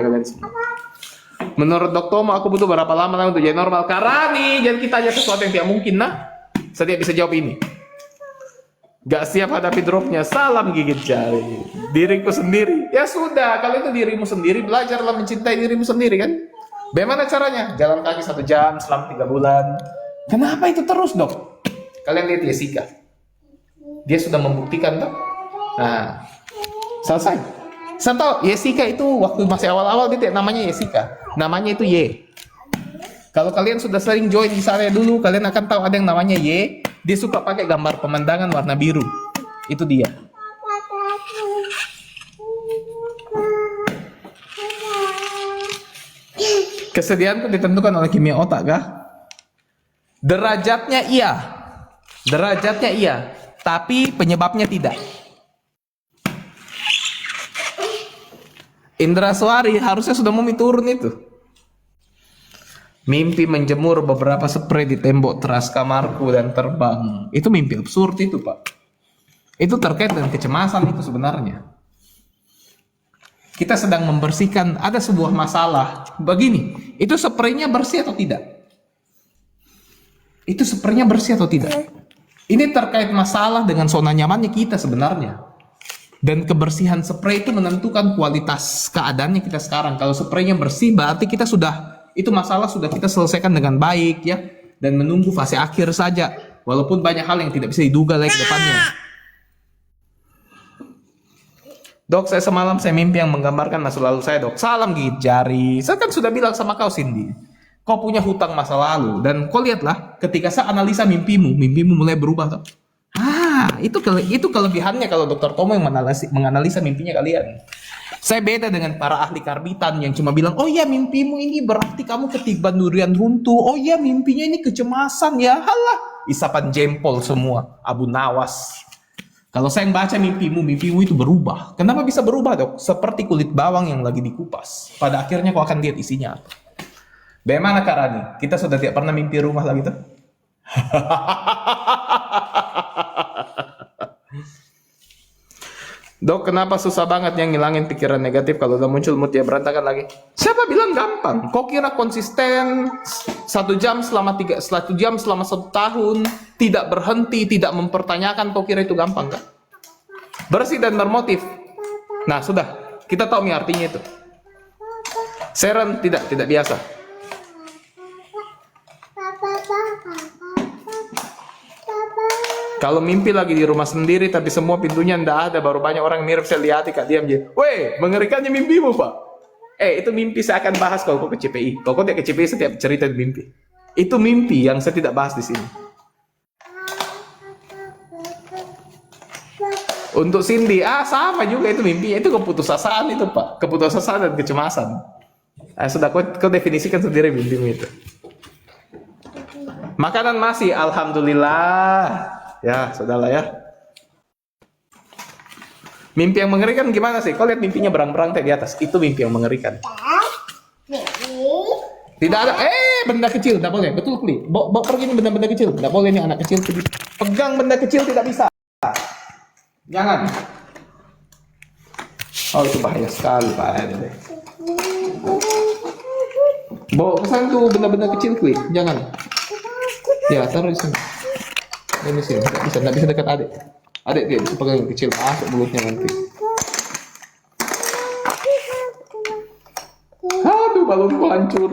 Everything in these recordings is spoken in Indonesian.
kalian semua. Menurut Dok Tomo, aku butuh berapa lama untuk jadi normal? Karani, jangan kita aja sesuatu yang tidak mungkin, nah. Saya tidak bisa jawab ini. Gak siap hadapi dropnya. Salam gigit jari. Diriku sendiri. Ya sudah, kalau itu dirimu sendiri, belajarlah mencintai dirimu sendiri kan. Bagaimana caranya? Jalan kaki 1 jam selama 3 bulan. Kenapa itu terus, Dok? Kalian lihat Jessica. Dia sudah membuktikan, toh. Nah, selesai. Saya tahu Jessica itu waktu masih awal-awal dia tidak namanya Jessica. Namanya itu Y. Kalau kalian sudah sering join di sana dulu, kalian akan tahu ada yang namanya Y. Dia suka pakai gambar pemandangan warna biru. Itu dia. Kesediaanku ditentukan oleh kimia otak, kah? Derajatnya iya. Derajatnya iya. Tapi penyebabnya tidak. Indra Suari harusnya sudah mau turun itu. Mimpi menjemur beberapa spray di tembok teras kamarku dan terbang. Itu mimpi absurd itu, Pak. Itu terkait dengan kecemasan itu sebenarnya. Kita sedang membersihkan, ada sebuah masalah. Begini, itu spraynya bersih atau tidak? Itu spraynya bersih atau tidak? Ini terkait masalah dengan zona nyamannya kita sebenarnya. Dan kebersihan spray itu menentukan kualitas keadaannya kita sekarang. Kalau spraynya bersih, berarti kita sudah, itu masalah sudah kita selesaikan dengan baik ya. Dan menunggu fase akhir saja. Walaupun banyak hal yang tidak bisa diduga lagi ke depannya. Dok, saya semalam saya mimpi yang menggambarkan masa lalu saya, Dok. Salam gigit jari. Saya kan sudah bilang sama kau, Cindy. Kau punya hutang masa lalu. Dan kau lihatlah, ketika saya analisa mimpimu mulai berubah, Dok. Itu kelebihannya kalau Dr. Tomo yang menganalisa mimpinya kalian. Saya beda dengan para ahli karbitan yang cuma bilang, oh ya mimpimu ini berarti kamu ketiban durian runtuh. Oh ya mimpinya ini kecemasan ya. Halah, isapan jempol semua. Abu Nawas. Kalau saya yang baca mimpimu itu berubah. Kenapa bisa berubah, Dok? Seperti kulit bawang yang lagi dikupas. Pada akhirnya kau akan lihat isinya apa. Bagaimana Kak Rani? Kita sudah tidak pernah mimpi rumah lagi tuh? Dok, kenapa susah banget yang ngilangin pikiran negatif kalau udah muncul mood ya berantakan lagi? Siapa bilang gampang? Kok kira konsisten 1 jam selama 1 tahun, tidak berhenti, tidak mempertanyakan, kok kira itu gampang kan? Bersih dan bermotif. Nah, sudah. Kita tahu nih artinya itu. Seren tidak biasa. Kalau mimpi lagi di rumah sendiri tapi semua pintunya ndak ada, baru banyak orang mirip saya lihat Kak diam aja. Weh, mengerikannya mimpimu, Pak. Itu mimpi saya akan bahas kalau kau ke CPI. Kalau kau tidak ke CPI setiap cerita di mimpi. Itu mimpi yang saya tidak bahas di sini. Untuk Cindy, sama juga itu mimpinya. Itu keputusasaan itu, Pak. Keputusasaan dan kecemasan. Sudah kau definisikan sendiri mimpimu itu. Makanan masih, alhamdulillah. Ya, sudahlah ya. Mimpi yang mengerikan gimana sih? Kau lihat mimpinya berang-berang di atas. Itu mimpi yang mengerikan. Tidak ada. Benda kecil, tidak boleh. Betul, Kli. Bawa pergi ini benda-benda kecil. Tidak boleh nih anak kecil. Pegang benda kecil tidak bisa. Jangan. Oh, itu bahaya sekali, Pak. Bawa ke sana tuh benda-benda kecil, Kli. Jangan. Ya, taruh di sini. Ini sih, nggak bisa dekat adik. Adik dia bisa pegang yang kecil, masuk mulutnya nanti. Aduh, balonku hancur.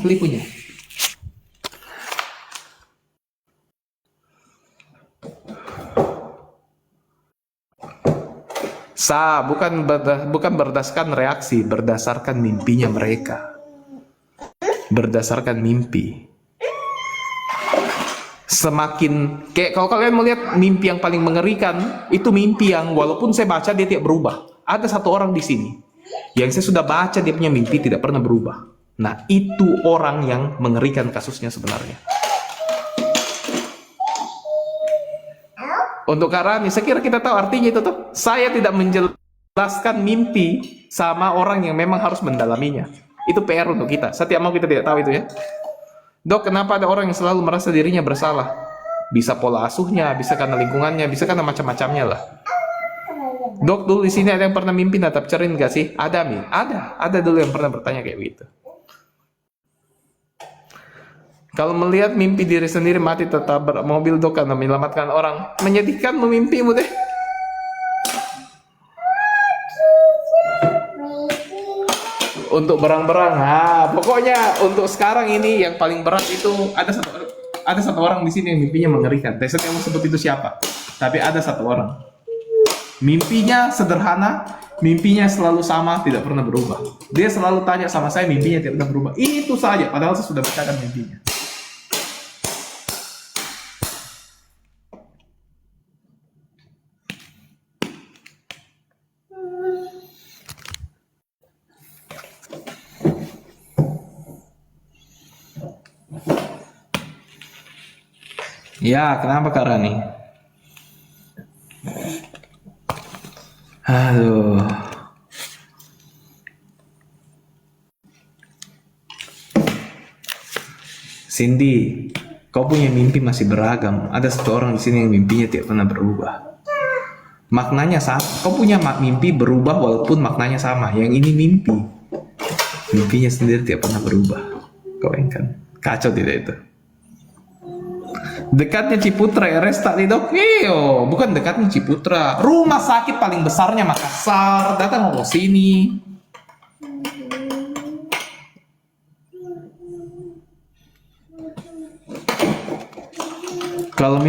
Pelipunya. Bukan berdasarkan reaksi, berdasarkan mimpinya mereka. Berdasarkan mimpi. Semakin kayak kalau kalian melihat mimpi yang paling mengerikan, itu mimpi yang walaupun saya baca dia tidak berubah. Ada satu orang di sini yang saya sudah baca dia punya mimpi tidak pernah berubah. Nah, itu orang yang mengerikan kasusnya sebenarnya. Untuk Karani, saya kira kita tahu artinya itu tuh. Saya tidak menjelaskan mimpi sama orang yang memang harus mendalaminya. Itu PR untuk kita. Setiap mau kita tidak tahu itu ya. Dok, kenapa ada orang yang selalu merasa dirinya bersalah? Bisa pola asuhnya, bisa karena lingkungannya, bisa karena macam-macamnya lah. Dok, dulu di sini ada yang pernah mimpi natap cermin gak sih? Ada, Mi. Ada dulu yang pernah bertanya kayak begitu. Kalau melihat mimpi diri sendiri mati tetap mobil dok karena menyelamatkan orang, menyedihkan memimpimu deh. Untuk berang-berang, pokoknya untuk sekarang ini yang paling berat itu ada satu orang di sini yang mimpinya mengerikan. Saya yang mau sebut itu siapa? Tapi ada satu orang. Mimpinya sederhana, mimpinya selalu sama, tidak pernah berubah. Dia selalu tanya sama saya, mimpinya tidak pernah berubah. Itu saja, padahal saya sudah bacakan mimpinya. Ya, kenapa Kak Rani? Aduh. Cindy, kau punya mimpi masih beragam. Ada satu orang di sini yang mimpinya tidak pernah berubah. Maknanya sama. Kau punya mimpi berubah walaupun maknanya sama. Yang ini mimpi. Mimpinya sendiri tidak pernah berubah. Kau kan? Kacau tidak itu? Dekatnya Ciputra RS tadi dok. Iyo, bukan dekatnya Ciputra. Rumah sakit paling besarnya Makassar. Datang ke sini. Kalau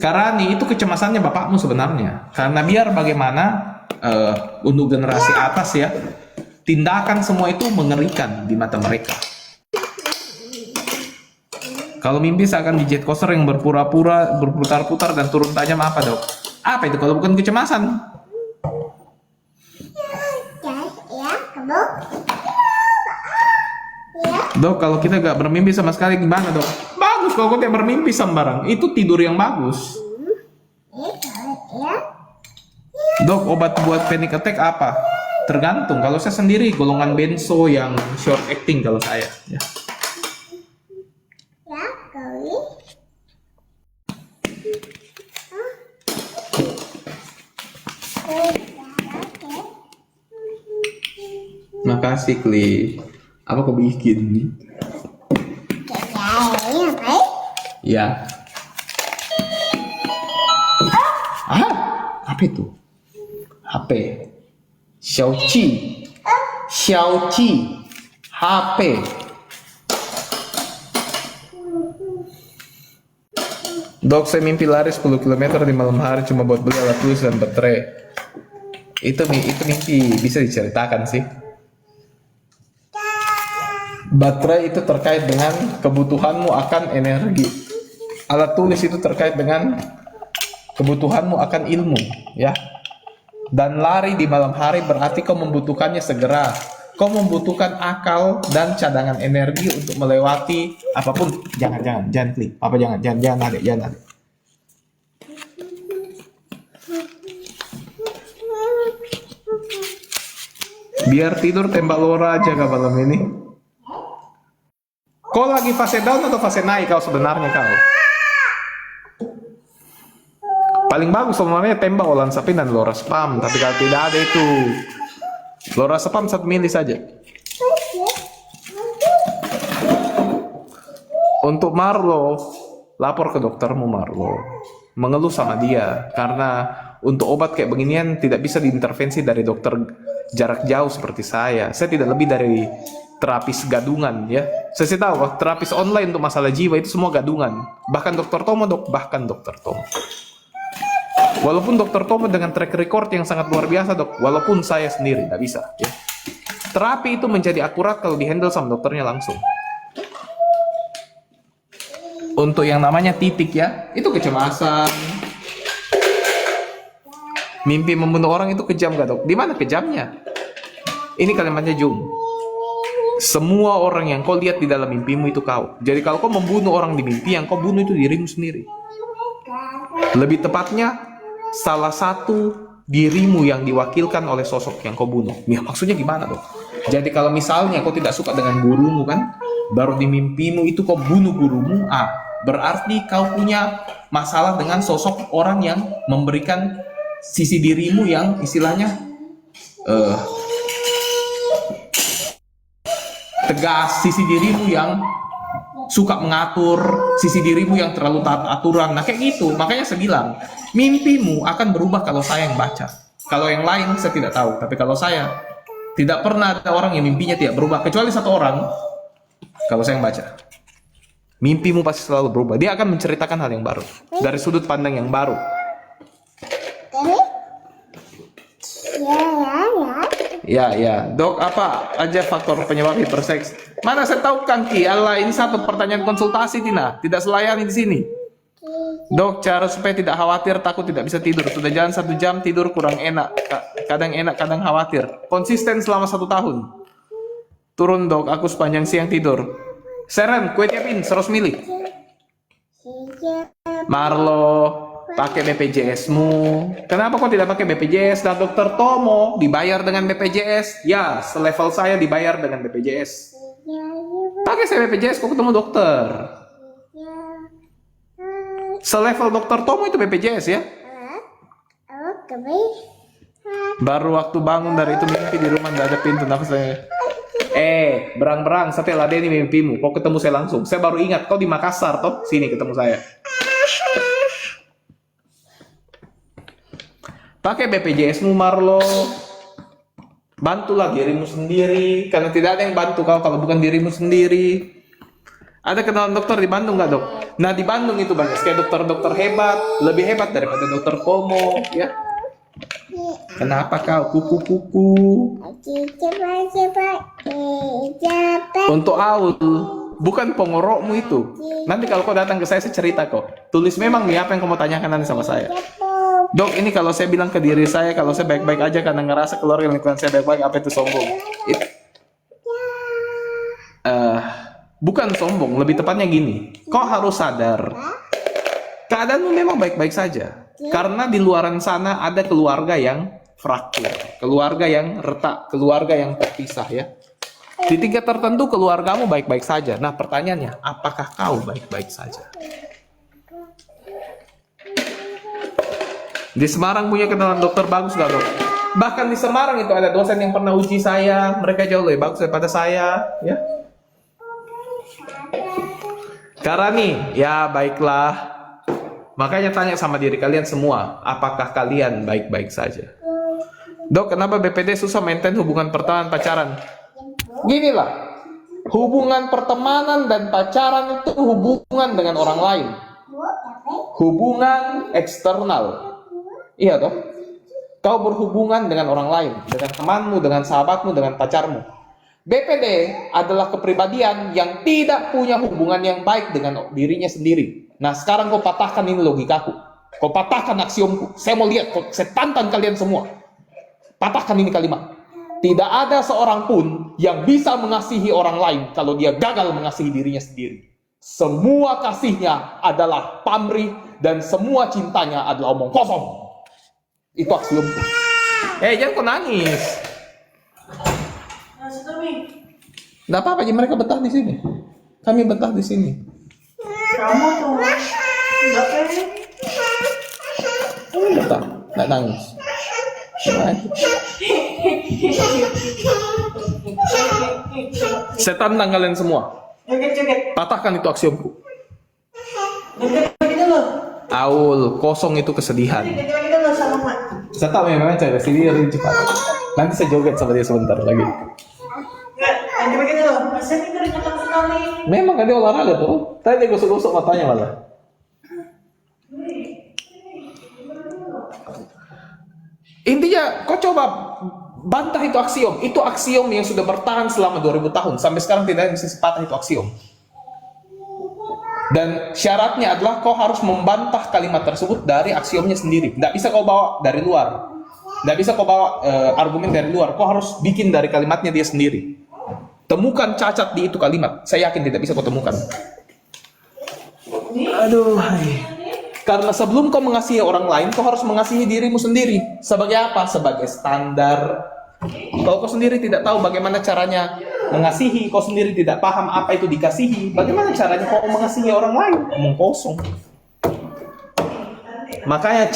Karani itu kecemasannya bapakmu sebenarnya. Karena biar bagaimana untuk generasi atas ya, tindakan semua itu mengerikan di mata mereka. Kalau mimpi seakan di jet coaster yang berpura-pura berputar-putar dan turun tajam apa dok? Apa itu kalau bukan kecemasan? Dok, kalau kita gak bermimpi sama sekali gimana dok? Bagus kalau kita bermimpi sembarang. Itu tidur yang bagus. Dok, obat buat panic attack apa? Tergantung. Kalau saya sendiri golongan benzo yang short acting kalau saya. Ya. Makasih Kli. Apa kau bikin? Ya. Apa itu? HP. Xiaoqi. HP. Dok, saya mimpi lari 10 km di malam hari cuma buat beli alat tulis dan baterai. Itu mimpi bisa diceritakan sih. Baterai itu terkait dengan kebutuhanmu akan energi. Alat tulis itu terkait dengan kebutuhanmu akan ilmu, ya. Dan lari di malam hari berarti kau membutuhkannya segera. Kau membutuhkan akal dan cadangan energi untuk melewati apapun. Jangan klik. Apa jangan adek. Biar tidur tembak lora aja kak malam ini. Kau lagi fase down atau fase naik kau sebenarnya kau? Paling bagus sebenarnya tembak olanzapine dan lorazepam, tapi kalau tidak ada itu lorazepam 1 mili saja. Untuk Marlo, lapor ke doktermu Marlo, mengeluh sama dia karena untuk obat kayak beginian tidak bisa diintervensi dari dokter jarak jauh seperti saya. Saya tidak lebih dari terapis gadungan ya. Saya tahu terapis online untuk masalah jiwa itu semua gadungan. Bahkan Dokter Tomo Walaupun Dokter Tomo dengan track record yang sangat luar biasa dok, walaupun saya sendiri nggak bisa ya. Terapi itu menjadi akurat kalau dihandle sama dokternya langsung. Untuk yang namanya titik ya, itu kecemasan. Mimpi membunuh orang itu kejam gak dok? Di mana kejamnya? Ini kalimatnya Jung. Semua orang yang kau lihat di dalam mimpimu itu kau. Jadi kalau kau membunuh orang di mimpi, yang kau bunuh itu dirimu sendiri. Lebih tepatnya, salah satu dirimu yang diwakilkan oleh sosok yang kau bunuh. Ya, maksudnya gimana dok? Jadi kalau misalnya kau tidak suka dengan gurumu kan, baru di mimpimu itu kau bunuh gurumu, berarti kau punya masalah dengan sosok orang yang memberikan sisi dirimu yang istilahnya tegas, sisi dirimu yang suka mengatur, sisi dirimu yang terlalu taat aturan. Nah kayak gitu, makanya saya bilang mimpimu akan berubah kalau saya yang baca. Kalau yang lain saya tidak tahu, tapi kalau saya tidak pernah ada orang yang mimpinya tidak berubah kecuali satu orang. Kalau saya yang baca, mimpimu pasti selalu berubah. Dia akan menceritakan hal yang baru dari sudut pandang yang baru. Ya, dok, apa aja faktor penyebab hiperseks? Mana saya tahu Kang Ki, Allah, ini satu pertanyaan konsultasi Tina, tidak selayani di sini. Dok, cara supaya tidak khawatir, takut tidak bisa tidur. Sudah jalan 1 jam, tidur kurang enak. Kadang enak, kadang khawatir. Konsisten selama 1 tahun. Turun dok, aku sepanjang siang tidur. Seren, kue tiapin, 100 mili. Marlo, pakai BPJS-mu. Kenapa kok tidak pakai BPJS? Dan dokter Tomo dibayar dengan BPJS. Ya, selevel saya dibayar dengan BPJS. Pakai saya BPJS, kok ketemu dokter. Selevel dokter Tomo itu BPJS ya. Baru waktu bangun dari itu mimpi di rumah nggak ada pintu, nafas saya. Berang-berang, sampai ladeni mimpimu. Kok ketemu saya langsung? Saya baru ingat, kau di Makassar toh? Sini ketemu saya. Pakai BPJS-mu Marlo. Bantulah dirimu sendiri, karena tidak ada yang bantu kau kalau bukan dirimu sendiri. Ada kenalan dokter di Bandung nggak dok? Nah di Bandung itu banyak kayak dokter-dokter hebat, lebih hebat daripada dokter Komo, ya. Kenapa kau kuku-kuku? Untuk Aul, bukan pengorokmu itu. Nanti kalau kau datang ke saya cerita kok. Tulis memang nih apa yang kamu tanyakan nanti sama saya. Dok, ini kalau saya bilang ke diri saya, kalau saya baik-baik aja karena ngerasa keluarga lingkungan saya baik-baik, apa itu sombong? Bukan sombong, lebih tepatnya gini. Kau harus sadar, keadaanmu memang baik-baik saja. Karena di luaran sana ada keluarga yang fraktur, keluarga yang retak, keluarga yang terpisah ya. Di tingkat tertentu keluargamu baik-baik saja. Nah pertanyaannya, apakah kau baik-baik saja? Di Semarang punya kenalan dokter bagus gak dok? Bahkan di Semarang itu ada dosen yang pernah uji saya, mereka jauh lebih bagus daripada saya, ya. Karani, ya baiklah. Makanya tanya sama diri kalian semua, apakah kalian baik-baik saja? Dok, kenapa BPD susah maintain hubungan pertemanan pacaran? Ginilah, hubungan pertemanan dan pacaran itu hubungan dengan orang lain. Hubungan eksternal. Iya toh? Kau berhubungan dengan orang lain, dengan temanmu, dengan sahabatmu, dengan pacarmu. BPD adalah kepribadian yang tidak punya hubungan yang baik dengan dirinya sendiri. Nah sekarang kau patahkan ini logikaku. Kau patahkan aksiomku. Saya mau lihat, saya tantang kalian semua. Patahkan ini kalimat. Tidak ada seorang pun yang bisa mengasihi orang lain kalau dia gagal mengasihi dirinya sendiri. Semua kasihnya adalah pamrih dan semua cintanya adalah omong kosong. Itu aksiomku. Jangan kau nangis. Nggak apa-apa, mereka betah di sini. Kami betah di sini. Kamu tuh Betah, nggak nangis. Saya tantang kalian semua. Patahkan itu aksiomku. Aul, kosong itu kesedihan. Saya tahu memang cewek sini lebih cepat. Nanti saya joget sama dia sebentar lagi. Memang kan dia olahraga tuh. Tadi dia gosok-gosok matanya malah. Intinya, kau coba bantah itu aksiom. Itu aksiom yang sudah bertahan selama 2000 tahun. Sampai sekarang tidak ada yang bisa sepatah itu aksiom. Dan syaratnya adalah kau harus membantah kalimat tersebut dari aksiomnya sendiri. Tidak bisa kau bawa dari luar. Tidak bisa kau bawa argumen dari luar. Kau harus bikin dari kalimatnya dia sendiri. Temukan cacat di itu kalimat. Saya yakin tidak bisa kau temukan. Aduh. Karena sebelum kau mengasihi orang lain, kau harus mengasihi dirimu sendiri. Sebagai apa? Sebagai standar. Kalau kau sendiri tidak tahu bagaimana caranya mengasihi, kau sendiri tidak paham apa itu dikasihi, bagaimana caranya kau mengasihi orang lain? Omong kosong. Makanya